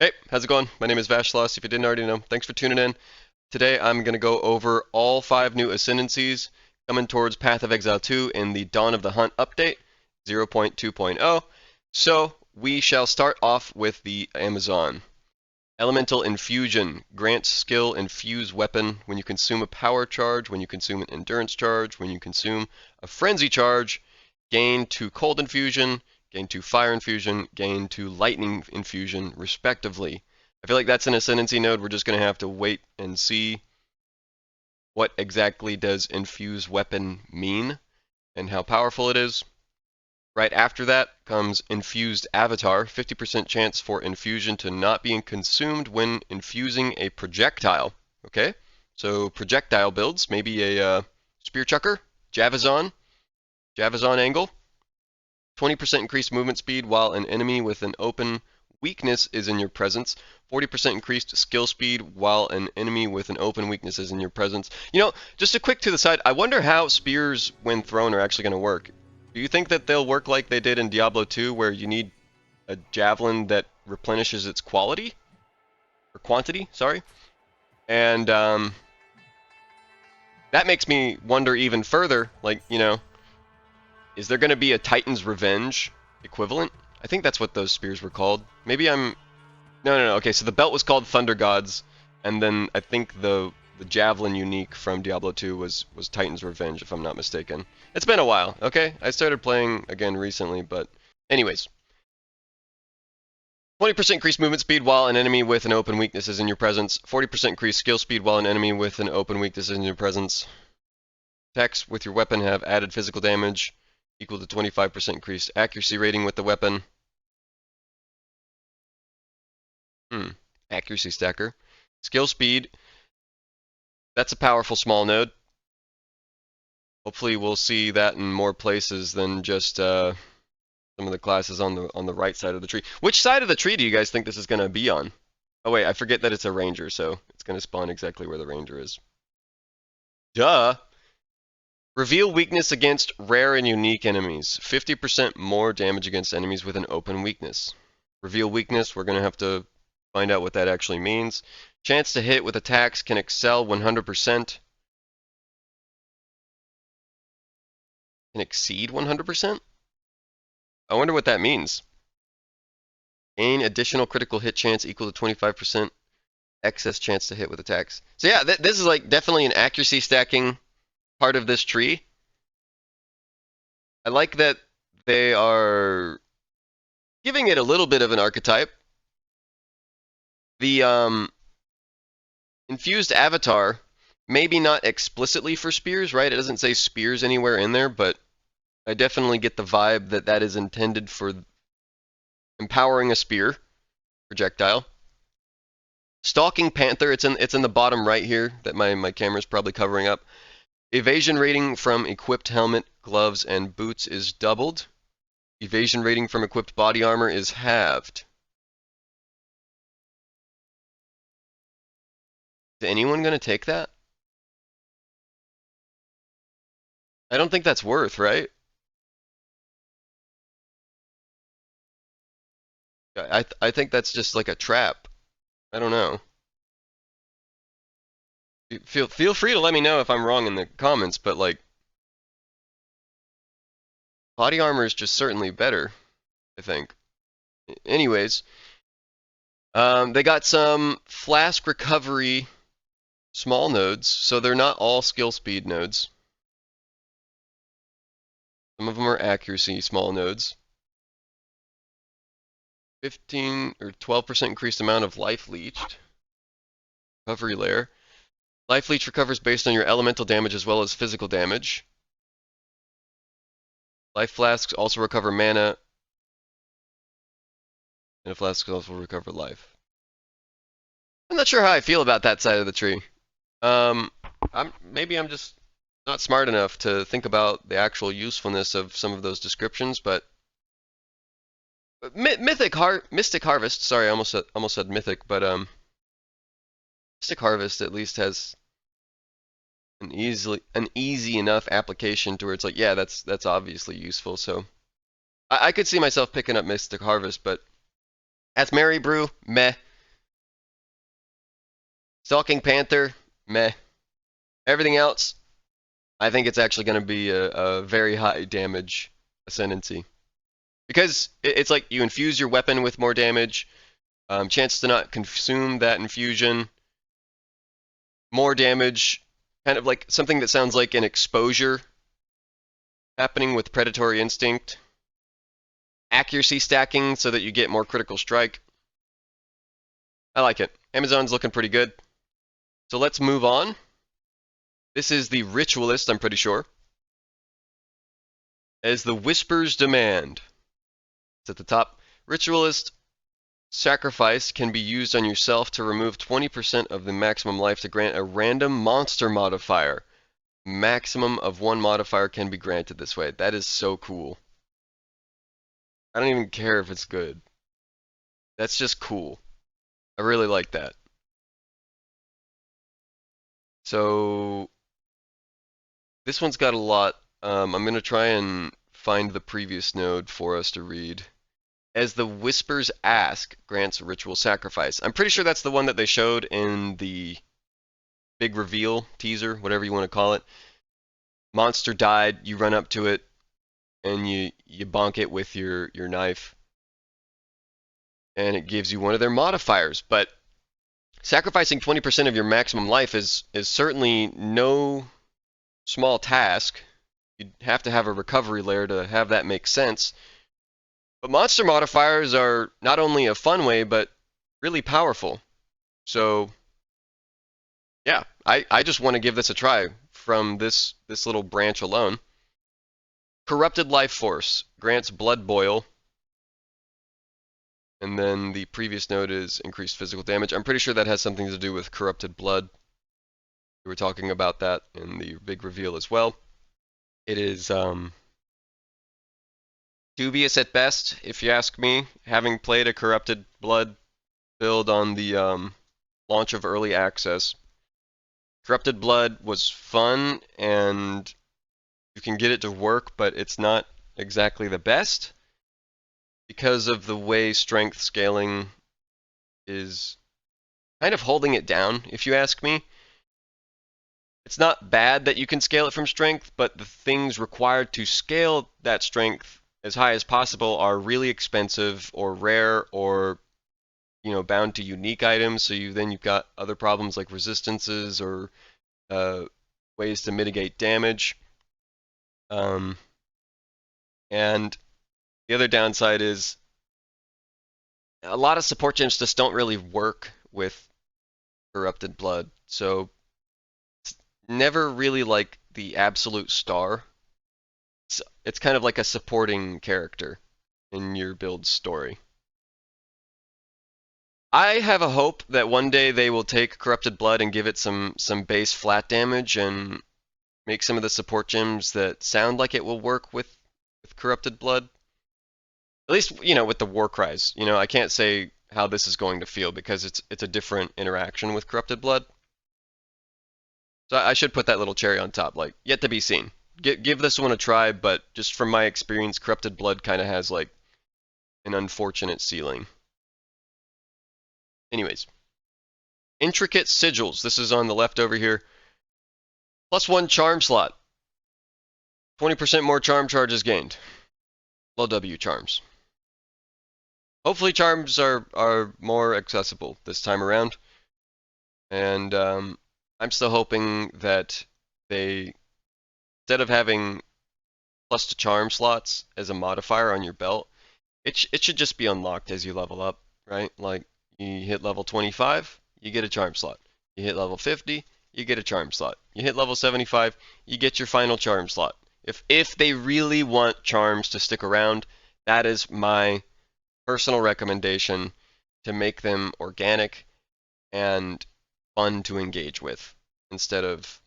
Hey, how's it going? My name is Vashthalas, if you didn't already know. Thanks for tuning in. Today I'm going to go over all 5 new Ascendancies coming towards Path of Exile 2 in the Dawn of the Hunt update 0.2.0. So we shall start off with the Amazon. Elemental Infusion grants skill infuse weapon when you consume a power charge, when you consume an endurance charge, when you consume a frenzy charge, gain 2 cold infusion, gain 2 fire infusion, gain 2 lightning infusion, respectively. I feel like that's an Ascendancy node. We're just going to have to wait and see what exactly does infuse weapon mean and how powerful it is. Right after that comes Infused Avatar, 50% chance for infusion to not being consumed when infusing a projectile. Okay, so projectile builds, maybe a Spear Chucker, Javazon angle. 20% increased movement speed while an enemy with an open weakness is in your presence. 40% increased skill speed while an enemy with an open weakness is in your presence. You know, just a quick to the side, I wonder how spears when thrown are actually going to work. Do you think that they'll work like they did in Diablo 2, where you need a javelin that replenishes its quality? Or quantity, sorry. And that makes me wonder even further, like, you know, is there going to be a Titan's Revenge equivalent? I think that's what those spears were called. Maybe I'm... No. Okay, so the belt was called Thunder Gods, and then I think the javelin unique from Diablo 2 was Titan's Revenge, if I'm not mistaken. It's been a while, okay? I started playing again recently, but anyways. 20% increased movement speed while an enemy with an open weakness is in your presence. 40% increased skill speed while an enemy with an open weakness is in your presence. Attacks with your weapon have added physical damage equal to 25% increased accuracy rating with the weapon. Accuracy stacker. Skill speed. That's a powerful small node. Hopefully we'll see that in more places than just some of the classes on the right side of the tree. Which side of the tree do you guys think this is going to be on? Oh wait, I forget that it's a ranger, so it's going to spawn exactly where the ranger is. Duh! Reveal weakness against rare and unique enemies. 50% more damage against enemies with an open weakness. Reveal weakness, we're going to have to find out what that actually means. Chance to hit with attacks can excel 100%. Can exceed 100%? I wonder what that means. Gain additional critical hit chance equal to 25% excess chance to hit with attacks. So yeah, this is like definitely an accuracy stacking part of this tree. I like that they are giving it a little bit of an archetype. The infused avatar, maybe not explicitly for spears, right? It doesn't say spears anywhere in there, but I definitely get the vibe that that is intended for empowering a spear projectile. Stalking Panther, it's in the bottom right here that my camera's probably covering up. Evasion rating from equipped helmet, gloves, and boots is doubled. Evasion rating from equipped body armor is halved. Is anyone going to take that? I don't think that's worth, right? I think that's just like a trap. I don't know. Feel free to let me know if I'm wrong in the comments, but like body armor is just certainly better, I think. Anyways, they got some flask recovery small nodes, so they're not all skill speed nodes. Some of them are accuracy small nodes. 15 or 12% increased amount of life leached. Recovery layer. Life leech recovers based on your elemental damage as well as physical damage. Life flasks also recover mana. And flasks also recover life. I'm not sure how I feel about that side of the tree. Maybe I'm just not smart enough to think about the actual usefulness of some of those descriptions, but Mystic Harvest. Sorry, I almost said Mythic, but Mystic Harvest at least has an easy enough application to where it's like, yeah, that's obviously useful. So I could see myself picking up Mystic Harvest, but as Mary Brew, meh. Stalking Panther, meh. Everything else, I think it's actually going to be a very high damage Ascendancy. Because it's like you infuse your weapon with more damage, chance to not consume that infusion, more damage, kind of like something that sounds like an exposure happening with Predatory Instinct. Accuracy stacking so that you get more critical strike. I like it. Amazon's looking pretty good. So let's move on. This is the Ritualist, I'm pretty sure. As the Whispers demand. It's at the top. Ritualist sacrifice can be used on yourself to remove 20% of the maximum life to grant a random monster modifier. Maximum of one modifier can be granted this way. That is so cool. I don't even care if it's good. That's just cool. I really like that. So this one's got a lot. I'm going to try and find the previous node for us to read. As the Whispers ask, grants ritual sacrifice. I'm pretty sure that's the one that they showed in the big reveal teaser, whatever you want to call it. Monster died, you run up to it, and you bonk it with your knife. And it gives you one of their modifiers. But sacrificing 20% of your maximum life is certainly no small task. You'd have to have a recovery layer to have that make sense. But monster modifiers are not only a fun way, but really powerful. So, yeah, I just want to give this a try from this little branch alone. Corrupted Life Force grants Blood Boil. And then the previous node is increased physical damage. I'm pretty sure that has something to do with corrupted blood. We were talking about that in the big reveal as well. It is dubious at best, if you ask me, having played a corrupted blood build on the launch of early access. Corrupted blood was fun, and you can get it to work, but it's not exactly the best because of the way strength scaling is kind of holding it down, if you ask me. It's not bad that you can scale it from strength, but the things required to scale that strength as high as possible are really expensive or rare or, you know, bound to unique items. So you've got other problems like resistances or ways to mitigate damage. And the other downside is a lot of support gems just don't really work with corrupted blood. So it's never really like the absolute star. It's kind of like a supporting character in your build story. I have a hope that one day they will take Corrupted Blood and give it some base flat damage and make some of the support gems that sound like it will work with Corrupted Blood. At least, you know, with the War Cries. You know, I can't say how this is going to feel because it's a different interaction with Corrupted Blood. So I should put that little cherry on top, like, yet to be seen. Give this one a try, but just from my experience, Corrupted Blood kind of has, like, an unfortunate ceiling. Anyways. Intricate Sigils. This is on the left over here. +1 charm slot. 20% more charm charges gained. Low W charms. Hopefully charms are more accessible this time around. And I'm still hoping that they, instead of having +2 charm slots as a modifier on your belt, it should just be unlocked as you level up, right? Like, you hit level 25, you get a charm slot. You hit level 50, you get a charm slot. You hit level 75, you get your final charm slot. If they really want charms to stick around, that is my personal recommendation, to make them organic and fun to engage with, instead of,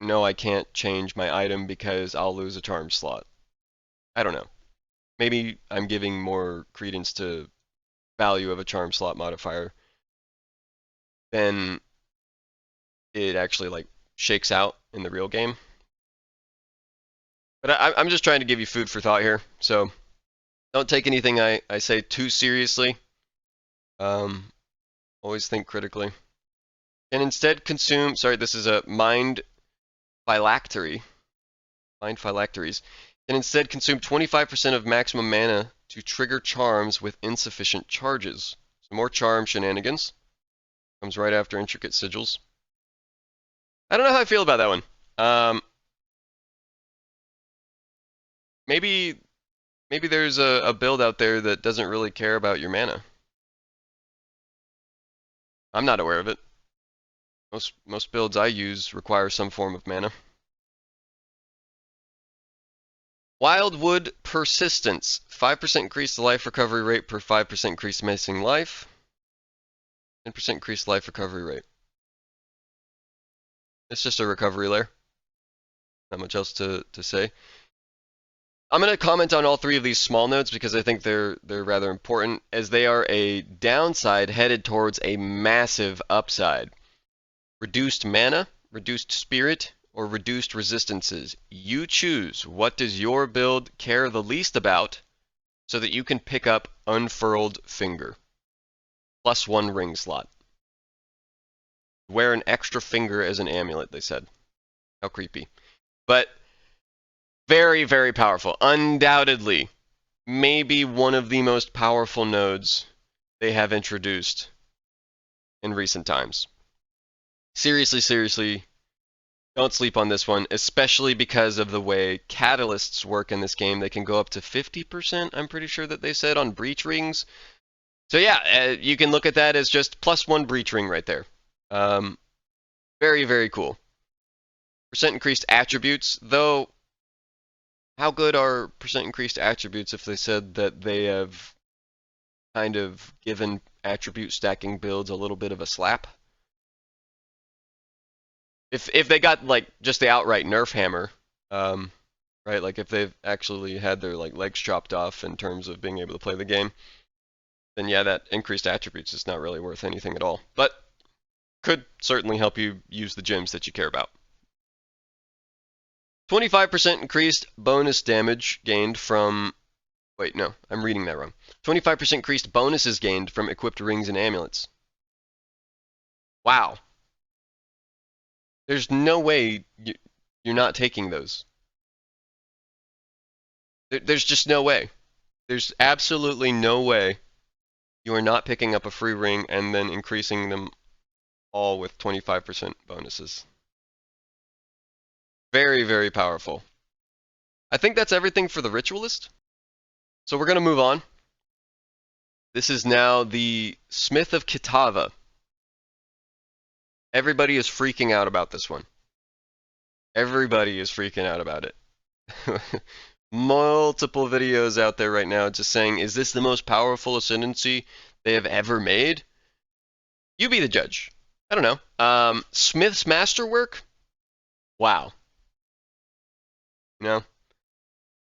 no, I can't change my item because I'll lose a charm slot. I don't know. Maybe I'm giving more credence to value of a charm slot modifier than it actually like shakes out in the real game. But I'm just trying to give you food for thought here, so don't take anything I say too seriously. Always think critically. Can instead consume, sorry, this is a mind phylactery. Mind phylacteries. Can instead consume 25% of maximum mana to trigger charms with insufficient charges. So more charm shenanigans. Comes right after intricate sigils. I don't know how I feel about that one. Maybe there's a build out there that doesn't really care about your mana. I'm not aware of it. Most builds I use require some form of mana. Wildwood Persistence. 5% increased life recovery rate per 5% increased missing life. 10% increased life recovery rate. It's just a recovery layer. Not much else to say. I'm going to comment on all three of these small nodes because I think they're rather important, as they are a downside headed towards a massive upside. Reduced mana, reduced spirit, or reduced resistances. You choose. What does your build care the least about so that you can pick up Unfurled Finger? +1 ring slot. Wear an extra finger as an amulet, they said. How creepy. But very, very powerful. Undoubtedly, maybe one of the most powerful nodes they have introduced in recent times. Seriously, seriously, don't sleep on this one, especially because of the way catalysts work in this game. They can go up to 50%, I'm pretty sure that they said, on breach rings. So yeah, you can look at that as just +1 breach ring right there. Very, very cool. Percent increased attributes, though. How good are percent increased attributes if they said that they have kind of given attribute stacking builds a little bit of a slap? If they got like just the outright nerf hammer, right? Like if they've actually had their like legs chopped off in terms of being able to play the game, then yeah, that increased attributes is not really worth anything at all. But could certainly help you use the gems that you care about. 25% increased bonus damage gained from... Wait, no, I'm reading that wrong. 25% increased bonuses gained from equipped rings and amulets. Wow. There's no way you're not taking those. There's just no way. There's absolutely no way you are not picking up a free ring and then increasing them all with 25% bonuses. Very, very powerful. I think that's everything for the Ritualist. So we're going to move on. This is now the Smith of Kitava. Everybody is freaking out about this one. Everybody is freaking out about it. Multiple videos out there right now just saying, is this the most powerful Ascendancy they have ever made? You be the judge. I don't know. Smith's Masterwork? Wow. You know,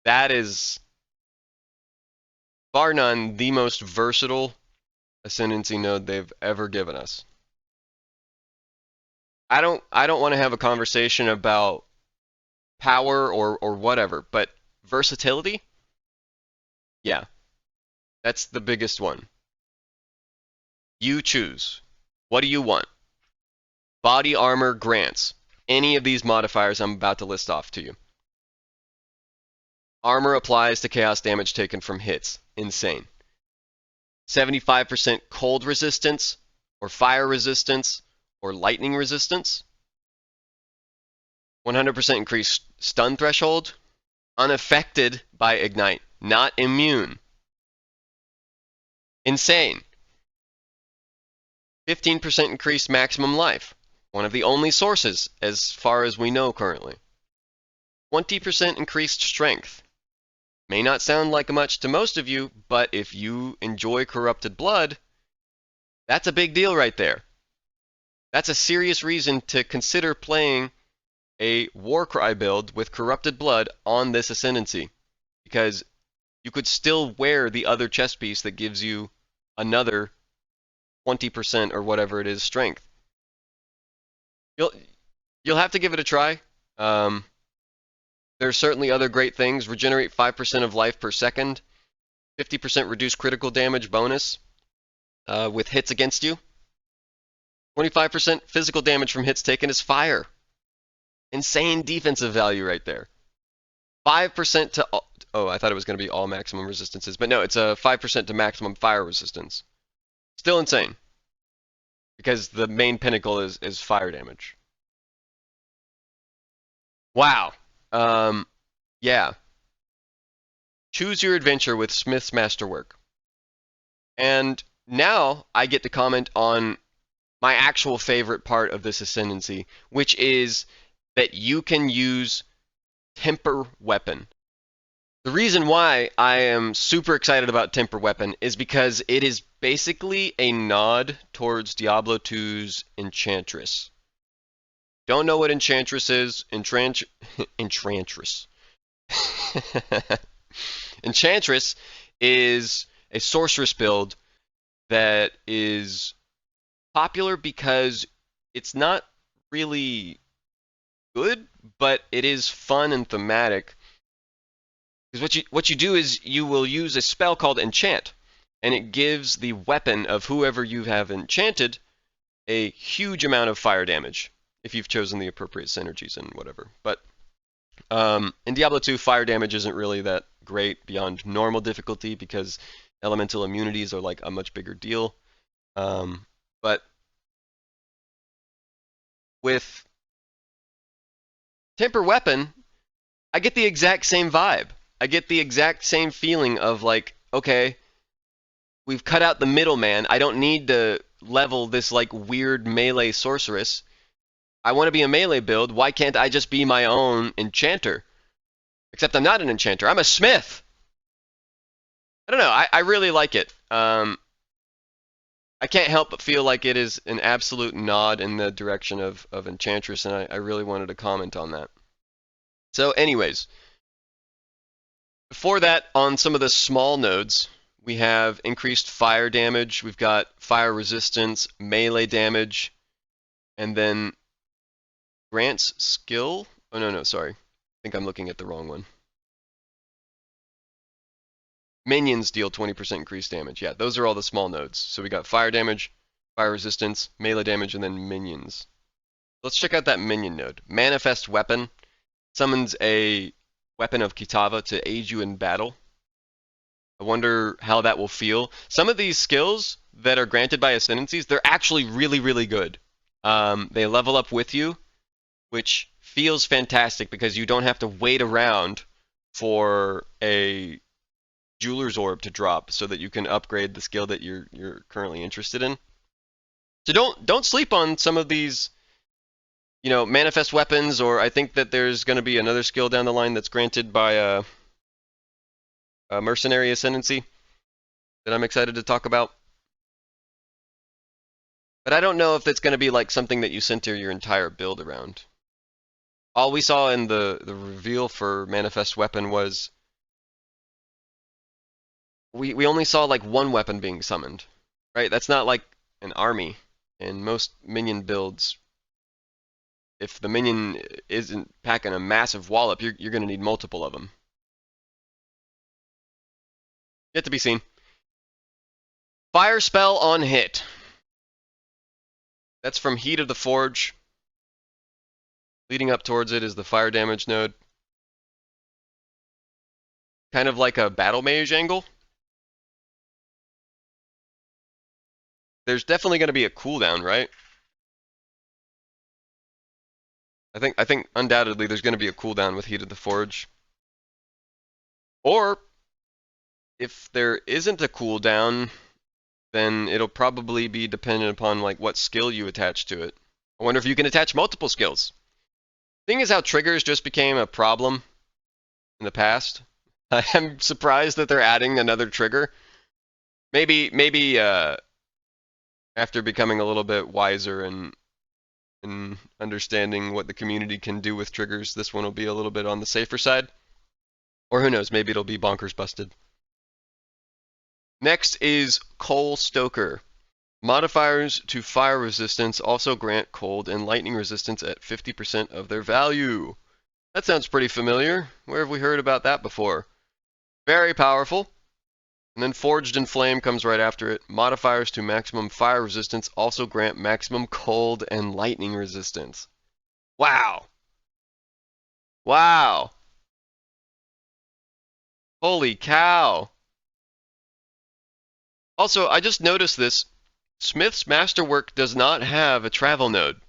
that is, bar none, the most versatile Ascendancy node they've ever given us. I don't want to have a conversation about power or whatever, but versatility? Yeah. That's the biggest one. You choose. What do you want? Body armor grants. Any of these modifiers I'm about to list off to you. Armor applies to chaos damage taken from hits. Insane. 75% cold resistance, or fire resistance, or lightning resistance. 100% increased stun threshold. Unaffected by ignite. Not immune. Insane. 15% increased maximum life. One of the only sources, as far as we know currently. 20% increased strength. May not sound like much to most of you, but if you enjoy corrupted blood, that's a big deal right there. That's a serious reason to consider playing a Warcry build with corrupted blood on this Ascendancy, because you could still wear the other chest piece that gives you another 20% or whatever it is strength. You'll have to give it a try. There's certainly other great things. Regenerate 5% of life per second. 50% reduced critical damage bonus with hits against you. 25% physical damage from hits taken is fire. Insane defensive value right there. 5% to all, oh, I thought it was going to be all maximum resistances, but no, it's a 5% to maximum fire resistance. Still insane. Because the main pinnacle is fire damage. Wow. Yeah. Choose your adventure with Smith's Masterwork. And now I get to comment on my actual favorite part of this Ascendancy, which is that you can use Temper Weapon. The reason why I am super excited about Temper Weapon is because it is basically a nod towards Diablo 2's Enchantress. Don't know what Enchantress is? Enchantress. Enchantress is a sorceress build that is popular because it's not really good, but it is fun and thematic. Because what you do is you will use a spell called Enchant, and it gives the weapon of whoever you have enchanted a huge amount of fire damage if you've chosen the appropriate synergies and whatever. But in Diablo 2, fire damage isn't really that great beyond normal difficulty because elemental immunities are like a much bigger deal. But with Temper Weapon, I get the exact same vibe. I get the exact same feeling of like, okay, we've cut out the middleman. I don't need to level this like weird melee sorceress. I want to be a melee build. Why can't I just be my own enchanter? Except I'm not an enchanter. I'm a smith. I don't know. I really like it. I can't help but feel like it is an absolute nod in the direction of Enchantress, and I really wanted to comment on that. So anyways, before that, on some of the small nodes, we have increased fire damage. We've got fire resistance, melee damage, and then grants skill. Oh, no, sorry. I think I'm looking at the wrong one. Minions deal 20% increased damage. Yeah, those are all the small nodes. So we got fire damage, fire resistance, melee damage, and then minions. Let's check out that minion node. Manifest Weapon summons a weapon of Kitava to aid you in battle. I wonder how that will feel. Some of these skills that are granted by Ascendancies, they're actually really, really good. They level up with you, which feels fantastic because you don't have to wait around for a Jeweler's Orb to drop so that you can upgrade the skill that you're currently interested in. So don't sleep on some of these, you know, manifest weapons, or I think that there's going to be another skill down the line that's granted by a mercenary ascendancy that I'm excited to talk about. But I don't know if it's going to be like something that you center your entire build around. All we saw in the reveal for manifest weapon was we only saw like one weapon being summoned, right? That's not like an army. In most minion builds, if the minion isn't packing a massive wallop, you're going to need multiple of them. Yet to be seen. Fire spell on hit. That's from Heat of the Forge. Leading up towards it is the fire damage node. Kind of like a battle mage angle. There's definitely going to be a cooldown, right? I think undoubtedly there's going to be a cooldown with Heat of the Forge. Or if there isn't a cooldown, then it'll probably be dependent upon like what skill you attach to it. I wonder if you can attach multiple skills. Thing is how triggers just became a problem in the past. I'm surprised that they're adding another trigger. Maybe after becoming a little bit wiser and understanding what the community can do with triggers, this one will be a little bit on the safer side. Or who knows, maybe it'll be bonkers busted. Next is Coal Stoker. Modifiers to fire resistance also grant cold and lightning resistance at 50% of their value. That sounds pretty familiar. Where have we heard about that before? Very powerful. And then Forged in Flame comes right after it. Modifiers to maximum fire resistance also grant maximum cold and lightning resistance. Wow. Wow. Holy cow. Also, I just noticed this. Smith's Masterwork does not have a travel node.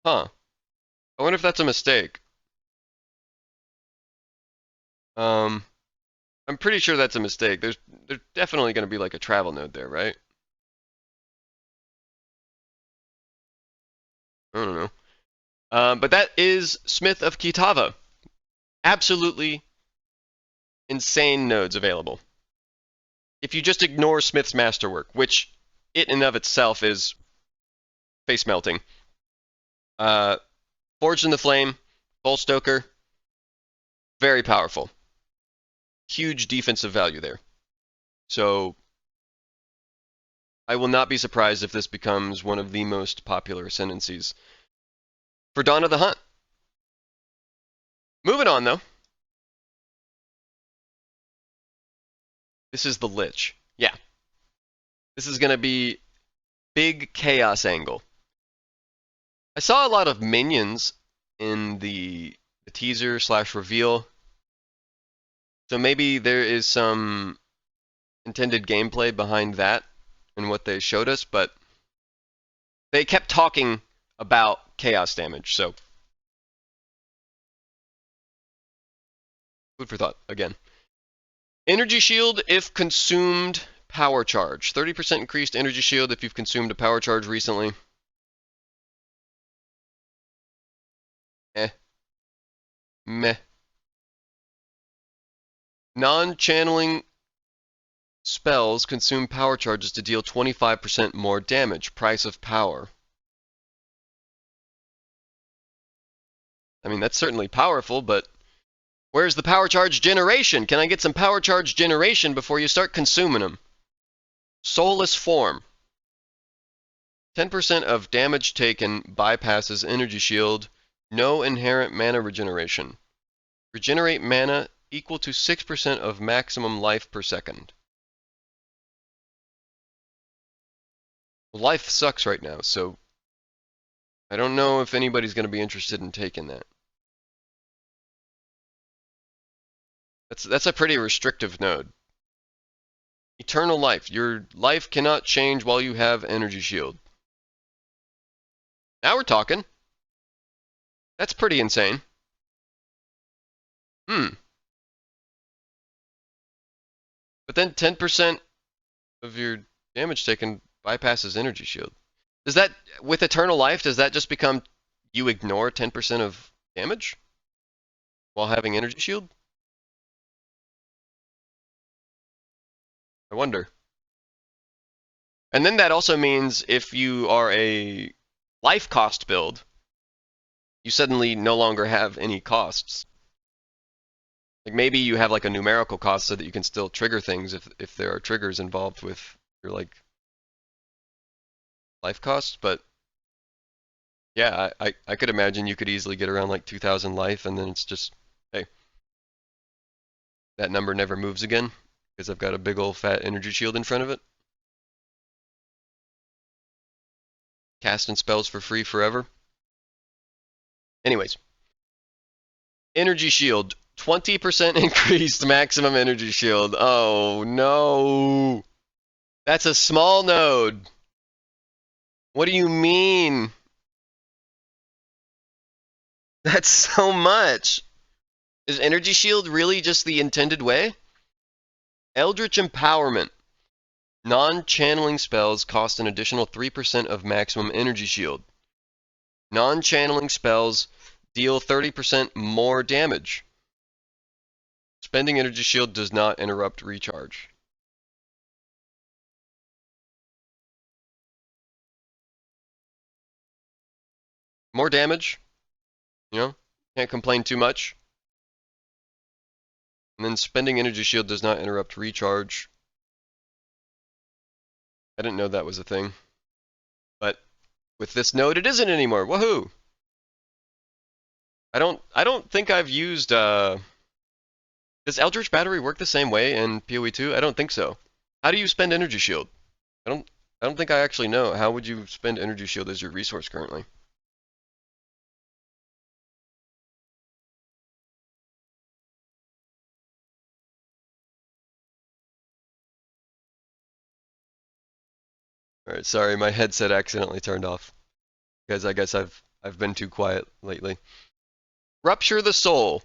Huh. I wonder if that's a mistake. I'm pretty sure that's a mistake. There's definitely going to be like a travel node there, right? I don't know. But that is Smith of Kitava. Absolutely insane nodes available. If you just ignore Smith's Masterwork, which it in and of itself is face melting. Forged in the Flame, Bolstoker, very powerful. Huge defensive value there. So I will not be surprised if this becomes one of the most popular ascendancies for Dawn of the Hunt. Moving on, though. This is the Lich. Yeah. This is going to be big chaos angle. I saw a lot of minions in the teaser / reveal. So maybe there is some intended gameplay behind that and what they showed us, but they kept talking about chaos damage, so food for thought again. Energy shield if consumed power charge. 30% increased energy shield if you've consumed a power charge recently. Meh. Non-channeling spells consume power charges to deal 25% more damage. Price of power. I mean, that's certainly powerful, but where's the power charge generation? Can I get some power charge generation before you start consuming them? Soulless Form. 10% of damage taken bypasses energy shield. No inherent mana regeneration. Regenerate mana equal to 6% of maximum life per second. Life sucks right now, so I don't know if anybody's going to be interested in taking that. That's a pretty restrictive node. Eternal life. Your life cannot change while you have energy shield. Now we're talking. That's pretty insane. But then 10% of your damage taken bypasses energy shield. Does that, with Eternal Life, does that just become you ignore 10% of damage while having energy shield? I wonder. And then that also means if you are a life cost build, you suddenly no longer have any costs. Like maybe you have like a numerical cost so that you can still trigger things if there are triggers involved with your like life costs, but yeah, I could imagine you could easily get around like 2,000 life and then it's just, hey, that number never moves again because I've got a big old fat energy shield in front of it. Casting spells for free forever. Anyways, energy shield. 20% increased maximum energy shield. Oh no. That's a small node. What do you mean? That's so much. Is energy shield really just the intended way? Eldritch Empowerment. Non-channeling spells cost an additional 3% of maximum energy shield. Non-channeling spells deal 30% more damage. Spending energy shield does not interrupt recharge. More damage, you know, can't complain too much. And then spending energy shield does not interrupt recharge. I didn't know that was a thing. But with this node, it isn't anymore. Woohoo! I don't think I've used Does Eldritch Battery work the same way in POE2? I don't think so. How do you spend Energy Shield? I don't think I actually know. How would you spend Energy Shield as your resource currently? Alright, sorry, my headset accidentally turned off. Because I guess I've been too quiet lately. Rupture the Soul.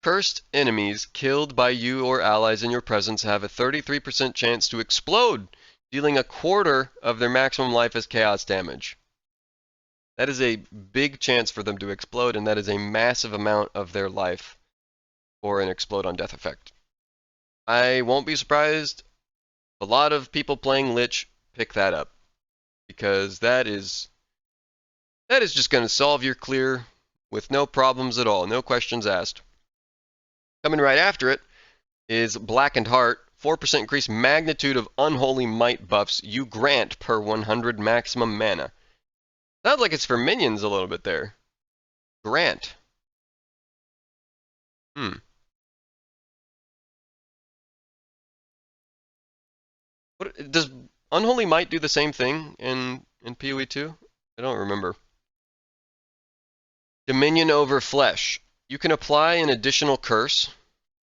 Cursed enemies killed by you or allies in your presence have a 33% chance to explode, dealing a quarter of their maximum life as chaos damage. That is a big chance for them to explode, and that is a massive amount of their life for an explode on death effect. I won't be surprised a lot of people playing Lich pick that up, because that is just going to solve your clear with no problems at all, no questions asked. Coming right after it is Blackened Heart, 4% increased magnitude of Unholy Might buffs you grant per 100 maximum mana. Sounds like it's for minions a little bit there. Grant. What does Unholy Might do the same thing in PoE2? I don't remember. Dominion over Flesh. You can apply an additional curse.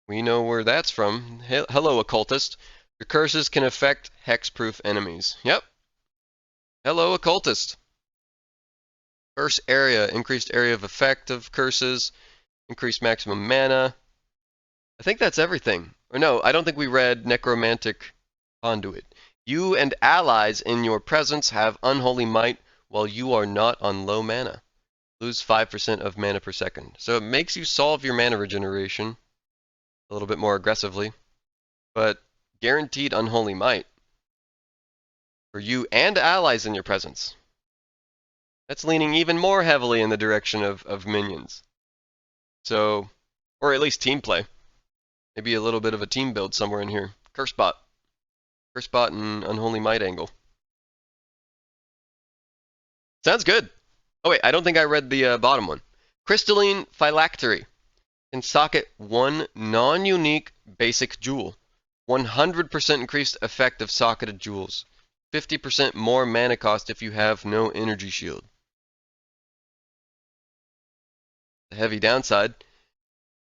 We know where that's from. Hello, Occultist. Your curses can affect hexproof enemies. Yep. Hello, Occultist. Curse area. Increased area of effect of curses. Increased maximum mana. I think that's everything. Or no, I don't think we read Necromantic Conduit. You and allies in your presence have Unholy Might while you are not on low mana. Lose 5% of mana per second. So it makes you solve your mana regeneration a little bit more aggressively, but guaranteed Unholy Might for you and allies in your presence. That's leaning even more heavily in the direction of minions. So, or at least team play. Maybe a little bit of a team build somewhere in here. Cursebot. Cursebot and Unholy Might angle. Sounds good. Oh wait, I don't think I read the bottom one. Crystalline Phylactery. Can socket one non-unique basic jewel. 100% increased effect of socketed jewels. 50% more mana cost if you have no energy shield. A heavy downside.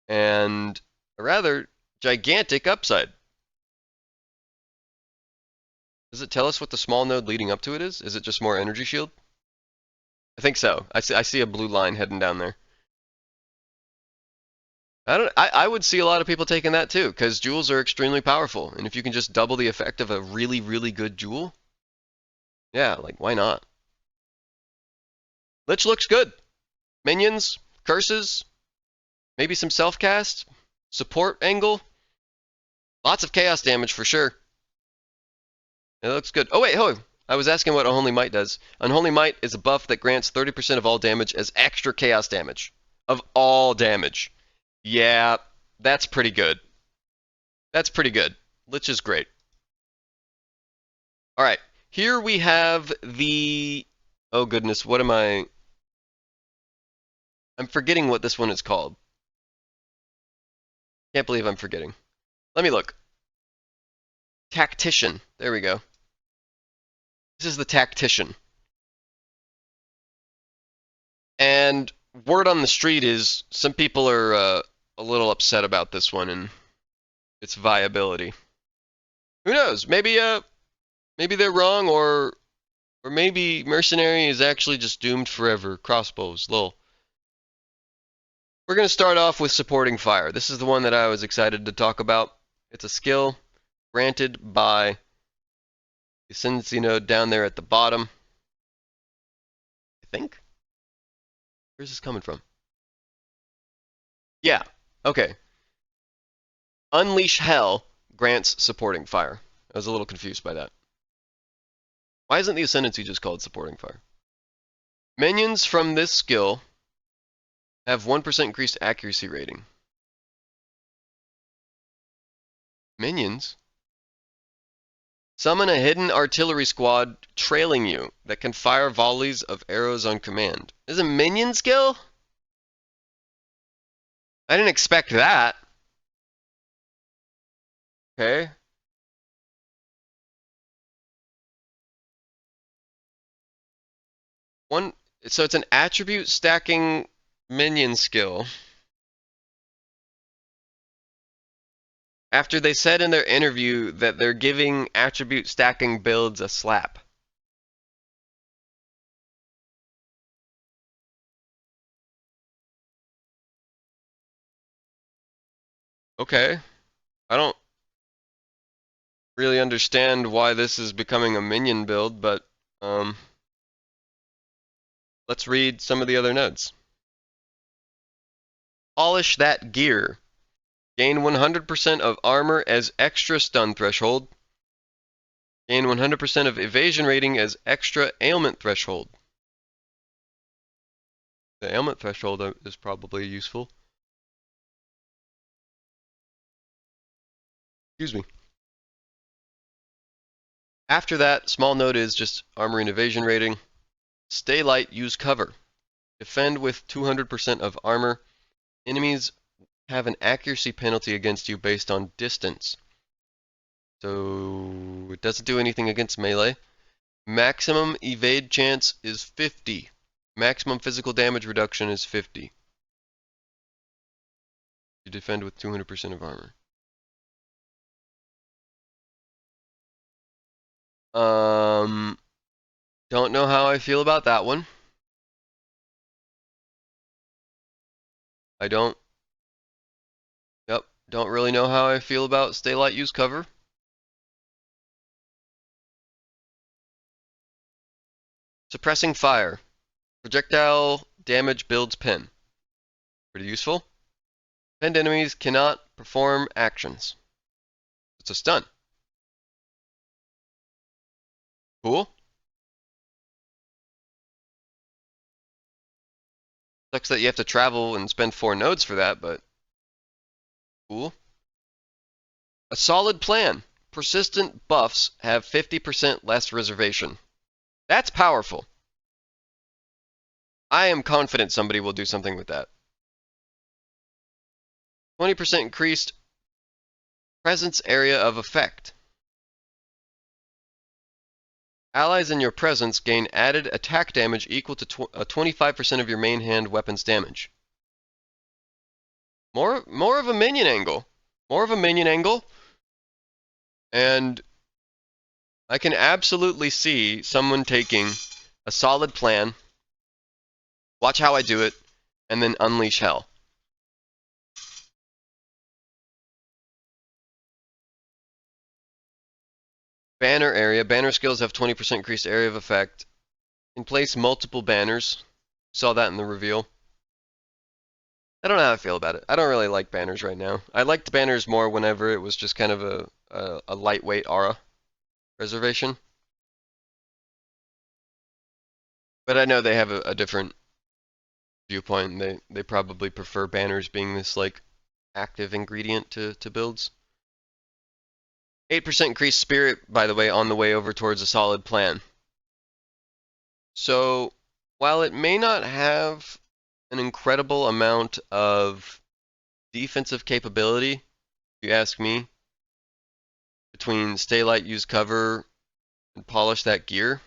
And a rather gigantic upside. Does it tell us what the small node leading up to it is? Is it just more energy shield? I think so. I see a blue line heading down there. I would see a lot of people taking that too, because jewels are extremely powerful, and if you can just double the effect of a really, really good jewel, yeah, like why not? Lich looks good. Minions, curses, maybe some self-cast, support angle, lots of chaos damage for sure. It looks good. Oh wait, I was asking what Unholy Might does. Unholy Might is a buff that grants 30% of all damage as extra chaos damage. Of all damage. Yeah, that's pretty good. That's pretty good. Lich is great. Alright, here we have the... Oh goodness, what am I... I'm forgetting what this one is called. Can't believe I'm forgetting. Let me look. Tactician. There we go. This is the Tactician. And word on the street is some people are a little upset about this one and its viability. Who knows? Maybe they're wrong, or maybe Mercenary is actually just doomed forever. Crossbows, lol. We're going to start off with Supporting Fire. This is the one that I was excited to talk about. It's a skill granted by the Ascendancy node down there at the bottom. I think. Where's this coming from? Yeah, okay. Unleash Hell grants Supporting Fire. I was a little confused by that. Why isn't the Ascendancy just called Supporting Fire? Minions from this skill have 1% increased accuracy rating. Minions? Summon a hidden artillery squad trailing you that can fire volleys of arrows on command. Is a minion skill? I didn't expect that. Okay. So it's an attribute stacking minion skill. After they said in their interview that they're giving attribute stacking builds a slap. Okay. I don't really understand why this is becoming a minion build, but let's read some of the other nodes. Polish that gear. Gain 100% of armor as extra stun threshold. Gain 100% of evasion rating as extra ailment threshold. The ailment threshold is probably useful. Excuse me. After that, small note is just armor and evasion rating. Stay light, use cover. Defend with 200% of armor. Enemies have an accuracy penalty against you based on distance. So it doesn't do anything against melee. Maximum evade chance is 50. Maximum physical damage reduction is 50. You defend with 200% of armor. Don't know how I feel about that one. I don't. Yep, don't really know how I feel about stay light, use cover. Suppressing fire. Projectile damage builds pin. Pretty useful. Pinned enemies cannot perform actions. It's a stun. Cool. Sucks that you have to travel and spend 4 nodes for that, but cool. A solid plan. Persistent buffs have 50% less reservation. That's powerful. I am confident somebody will do something with that. 20% increased presence area of effect. Allies in your presence gain added attack damage equal to 25% of your main hand weapon's damage. More of a minion angle. More of a minion angle. And I can absolutely see someone taking a solid plan, watch how I do it, and then unleash hell. Banner area. Banner skills have 20% increased area of effect. Can place multiple banners. Saw that in the reveal. I don't know how I feel about it. I don't really like banners right now. I liked banners more whenever it was just kind of a lightweight aura reservation. But I know they have a different viewpoint. They probably prefer banners being this like active ingredient to builds. 8% increased spirit, by the way, on the way over towards a solid plan. So while it may not have an incredible amount of defensive capability, if you ask me, between stay light, use cover, and polish that gear,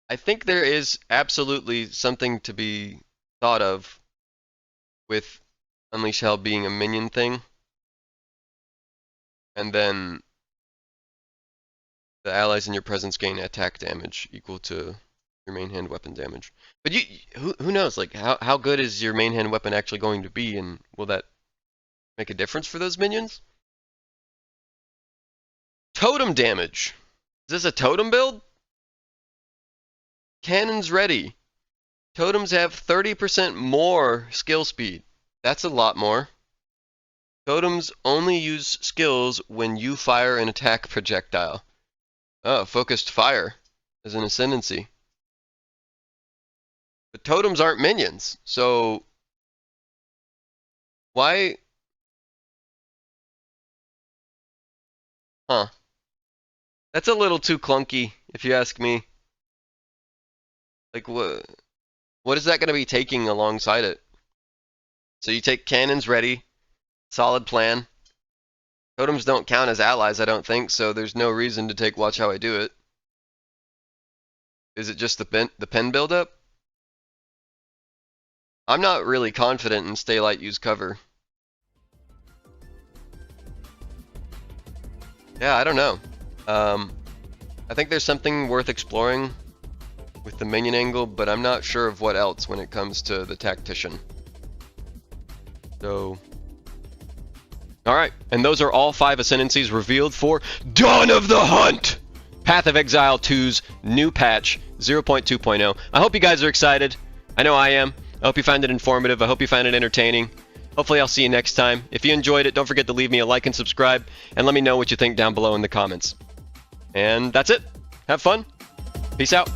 I think there is absolutely something to be thought of with Unleash Hell being a minion thing, and then the allies in your presence gain attack damage equal to your main hand weapon damage. But who knows? Like, how good is your main hand weapon actually going to be, and will that make a difference for those minions? Totem damage. Is this a totem build? Cannons ready. Totems have 30% more skill speed. That's a lot more. Totems only use skills when you fire an attack projectile. Oh, focused fire as an ascendancy. But totems aren't minions, so why? Huh. That's a little too clunky, if you ask me. Like, what is that going to be taking alongside it? So you take cannons ready, solid plan, Totems don't count as allies, I don't think, so there's no reason to take watch how I do it. Is it just the pen buildup? I'm not really confident in stay light, use cover. Yeah, I don't know. I think there's something worth exploring with the minion angle, but I'm not sure of what else when it comes to the Tactician. So, alright, and those are all 5 Ascendancies revealed for Dawn of the Hunt! Path of Exile 2's new patch, 0.2.0. I hope you guys are excited. I know I am. I hope you find it informative. I hope you find it entertaining. Hopefully I'll see you next time. If you enjoyed it, don't forget to leave me a like and subscribe, and let me know what you think down below in the comments. And that's it. Have fun. Peace out.